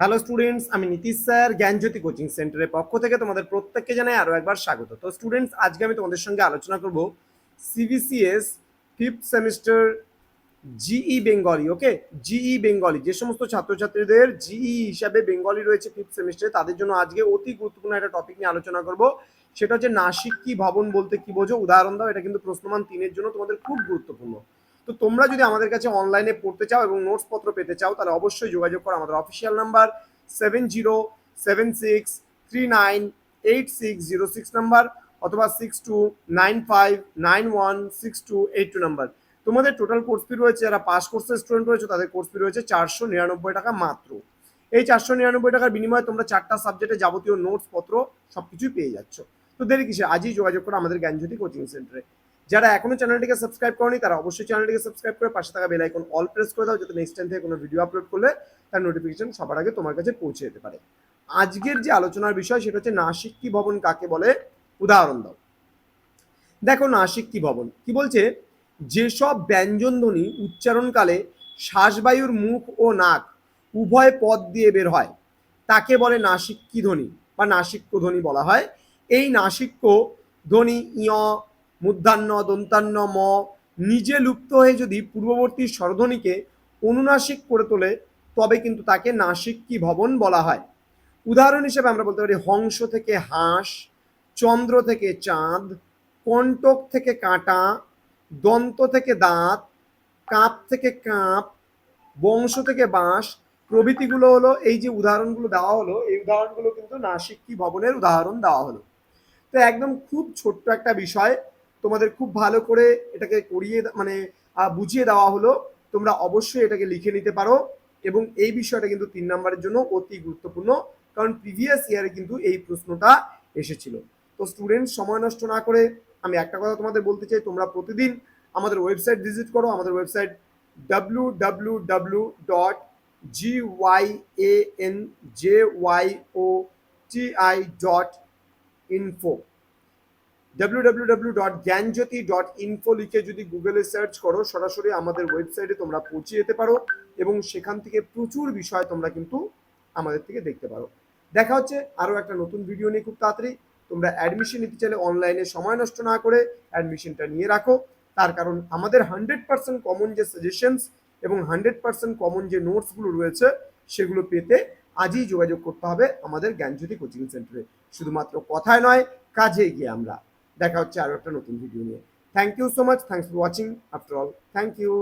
Hello students, আমি Nitish sir জ্ঞানজ্যোতি coaching সেন্টারের পক্ষ থেকে তোমাদের প্রত্যেককে জানাই আরও একবার স্বাগত। তো স্টুডেন্টস, আজকে আমি তোমাদের সঙ্গে আলোচনা করব CBCS fifth semester GE Bengali. Okay, GE Bengali যে সমস্ত ছাত্রছাত্রীদের জিই হিসাবে বেঙ্গলি রয়েছে ফিফথ সেমিস্টারে, তাদের জন্য আজকে অতি গুরুত্বপূর্ণ একটা টপিক নিয়ে আলোচনা করব। সেটা হচ্ছে নাসিক কি ভবন বলতে কি বোঝো, উদাহরণ দাও। এটা কিন্তু প্রশ্নমান 3-এর জন্য তোমাদের খুব গুরুত্বপূর্ণ। তো তোমরা যদি আমাদের কাছে অনলাইনে পড়তে চাও এবং নোটস পত্র পেতে চাও, তাহলে অবশ্যই যোগাযোগ করো আমাদের অফিসিয়াল নাম্বার 7076398606 নাম্বার, অথবা 6295916282 নাম্বার। তোমাদের টোটাল কোর্স ফি রয়েছে, যারা পাস কোর্সের স্টুডেন্ট রয়েছে তাদের কোর্স ফি রয়েছে 499 টাকা মাত্র। এই 499 টাকার বিনিময়ে তোমরা 4টা সাবজেক্টে যাবতীয় নোটস পত্র সবকিছুই পেয়ে যাচ্ছ। তো দেরি কিসে, আজই যোগাযোগ করো আমাদের জ্ঞানজ্যোতি কোচিং সেন্টারে। যারা এখনো চ্যানেলটিকে সাবস্ক্রাইব করনি তারা অবশ্যই চ্যানেলটিকে সাবস্ক্রাইব করে পাশে থাকা বেল আইকন অল প্রেস করে দাও, যাতে নেক্সট টাইম থেকে কোনো ভিডিও আপলোড করলে তার নোটিফিকেশন সবার আগে তোমার কাছে পৌঁছে যেতে পারে। আজকের যে আলোচনার বিষয় সেটা হচ্ছে নাসিক কি ভবন কাকে বলে, উদাহরণ দাও। দেখো নাসিক কি ভবন কি বলছে, যেসব ব্যঞ্জনধ্বনি উচ্চারণকালে শ্বাসবায়ুর মুখ ও নাক উভয় পদ দিয়ে বের হয় তাকে বলে নাসিক্যি ধ্বনি বা নাসিক্য ধ্বনি বলা হয়। এই নাসিক্য ধ্বনি ইয়, মূর্ধান্য, দন্তান্ন, ম নিজে লুপ্ত হয়ে যদি পূর্ববর্তী স্বরধ্বনিকে অনুনাসিক করে তোলে, তবে কিন্তু তাকে নাসিক্যি ভবন বলা হয়। উদাহরণ হিসেবে আমরা বলতে পারি হংস থেকে হাঁস, চন্দ্র থেকে চাঁদ, কণ্টক থেকে কাঁটা, দন্ত থেকে দাঁত, কাপ থেকে কাপ, বংশ থেকে বাঁশ প্রভৃতিগুলো হলো, এই যে উদাহরণগুলো দেওয়া হলো, এই উদাহরণগুলো কিন্তু নাসিক্যি ভবনের উদাহরণ দেওয়া হলো। তো একদম খুব ছোট্ট একটা বিষয়, তোমাদের খুব ভালো করে এটাকে করিয়ে মানে বুঝিয়ে দেওয়া হলো। তোমরা অবশ্যই এটাকে লিখে নিতে পারো, এবং এই বিষয়টা কিন্তু 3 নম্বরের জন্য অতি গুরুত্বপূর্ণ, কারণ প্রিভিয়াস ইয়ারে কিন্তু এই প্রশ্নটা এসেছিল। তো স্টুডেন্ট, সময় নষ্ট না করে আমি একটা কথা তোমাদের বলতে চাই, তোমরা প্রতিদিন আমাদের ওয়েবসাইট ভিজিট করো। আমাদের ওয়েবসাইট www.gyanjyoti.info, www.gyanjyoti.info লিখে যদি গুগলে সার্চ করো, সরাসরি আমাদের ওয়েবসাইটে তোমরা পৌঁছে যেতে পারো, এবং সেখান থেকে প্রচুর বিষয় তোমরা কিন্তু আমাদের থেকে দেখতে পারো। দেখা হচ্ছে আরও একটা নতুন ভিডিও নিয়ে খুব তাড়াতাড়ি। তোমরা অ্যাডমিশন নিতে চাইলে অনলাইনে সময় নষ্ট না করে অ্যাডমিশনটা নিয়ে রাখো। তার কারণ আমাদের 100% কমন যে সাজেশনস এবং 100% কমন যে নোটসগুলো রয়েছে, সেগুলো পেতে আজই যোগাযোগ করতে হবে আমাদের জ্ঞানজ্যোতি কোচিং সেন্টারে। শুধুমাত্র কথায় নয়, কাজে গিয়ে আমরা। দেখা হচ্ছে আরও একটা নতুন ভিডিও নিয়ে। Thank you so much, thanks for watching after all, thank you.